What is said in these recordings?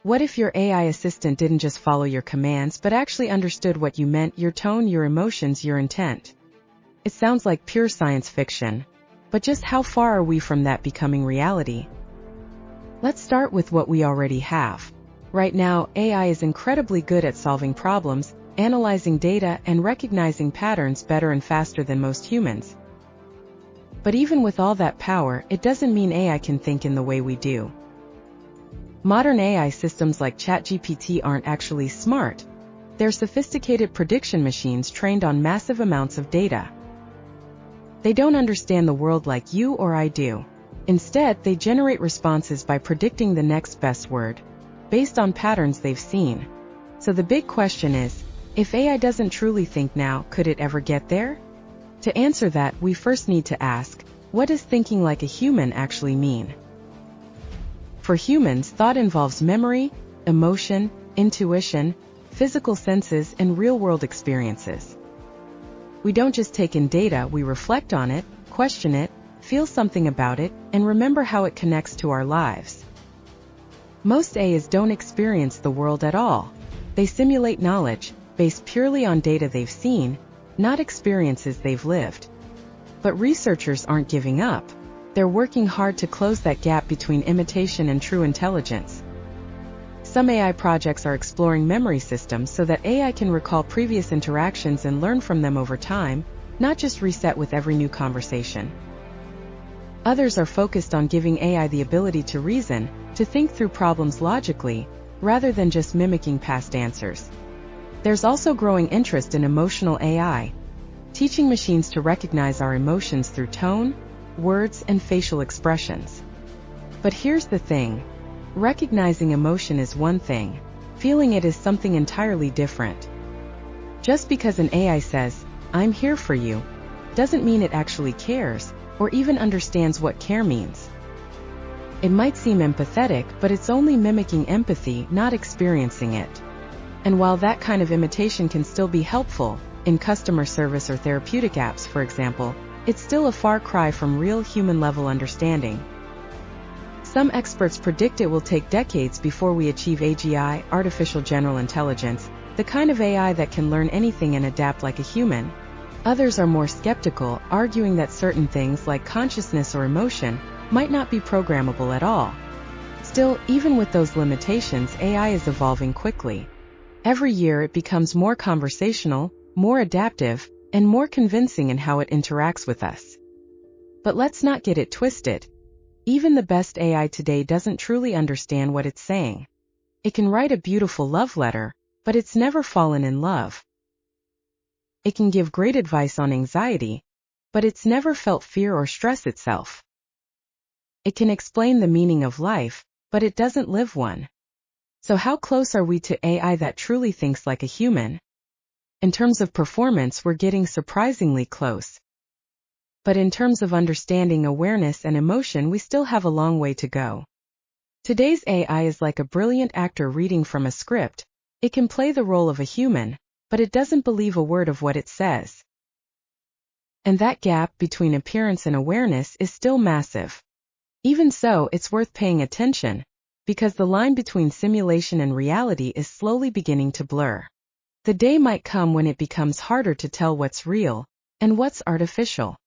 What if your AI assistant didn't just follow your commands but actually understood what you meant, your tone, your emotions, your intent? It sounds like pure science fiction, but just how far are we from that becoming reality? Let's start with what we already have. Right now, AI is incredibly good at solving problems, analyzing data, and recognizing patterns better and faster than most humans. But even with all that power, it doesn't mean AI can think in the way we do. Modern AI systems like ChatGPT aren't actually smart. They're sophisticated prediction machines trained on massive amounts of data. They don't understand the world like you or I do. Instead, they generate responses by predicting the next best word, based on patterns they've seen. So the big question is, if AI doesn't truly think now, could it ever get there? To answer that, we first need to ask, what does thinking like a human actually mean? For humans, thought involves memory, emotion, intuition, physical senses, and real-world experiences. We don't just take in data, we reflect on it, question it, feel something about it, and remember how it connects to our lives. Most AIs don't experience the world at all. They simulate knowledge, based purely on data they've seen, not experiences they've lived. But researchers aren't giving up. They're working hard to close that gap between imitation and true intelligence. Some AI projects are exploring memory systems so that AI can recall previous interactions and learn from them over time, not just reset with every new conversation. Others are focused on giving AI the ability to reason, to think through problems logically, rather than just mimicking past answers. There's also growing interest in emotional AI, teaching machines to recognize our emotions through tone, words, and facial expressions. But here's the thing. Recognizing emotion is one thing, feeling it is something entirely different. Just because an AI says, "I'm here for you," doesn't mean it actually cares, or even understands what care means. It might seem empathetic, but it's only mimicking empathy, not experiencing it. And while that kind of imitation can still be helpful, in customer service or therapeutic apps, for example, it's still a far cry from real human-level understanding. Some experts predict it will take decades before we achieve AGI, artificial general intelligence, the kind of AI that can learn anything and adapt like a human. Others are more skeptical, arguing that certain things like consciousness or emotion might not be programmable at all. Still, even with those limitations, AI is evolving quickly. Every year it becomes more conversational, more adaptive, and more convincing in how it interacts with us. But let's not get it twisted. Even the best AI today doesn't truly understand what it's saying. It can write a beautiful love letter, but it's never fallen in love. It can give great advice on anxiety, but it's never felt fear or stress itself. It can explain the meaning of life, but it doesn't live one. So how close are we to AI that truly thinks like a human? In terms of performance, we're getting surprisingly close. But in terms of understanding, awareness, and emotion, we still have a long way to go. Today's AI is like a brilliant actor reading from a script. It can play the role of a human, but it doesn't believe a word of what it says. And that gap between appearance and awareness is still massive. Even so, it's worth paying attention, because the line between simulation and reality is slowly beginning to blur. The day might come when it becomes harder to tell what's real and what's artificial.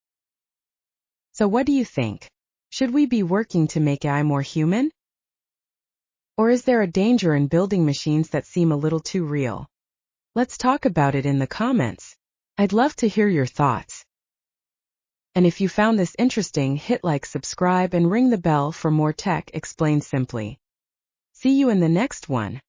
So what do you think? Should we be working to make AI more human? Or is there a danger in building machines that seem a little too real? Let's talk about it in the comments. I'd love to hear your thoughts. And if you found this interesting, hit like, subscribe, and ring the bell for more tech explained simply. See you in the next one.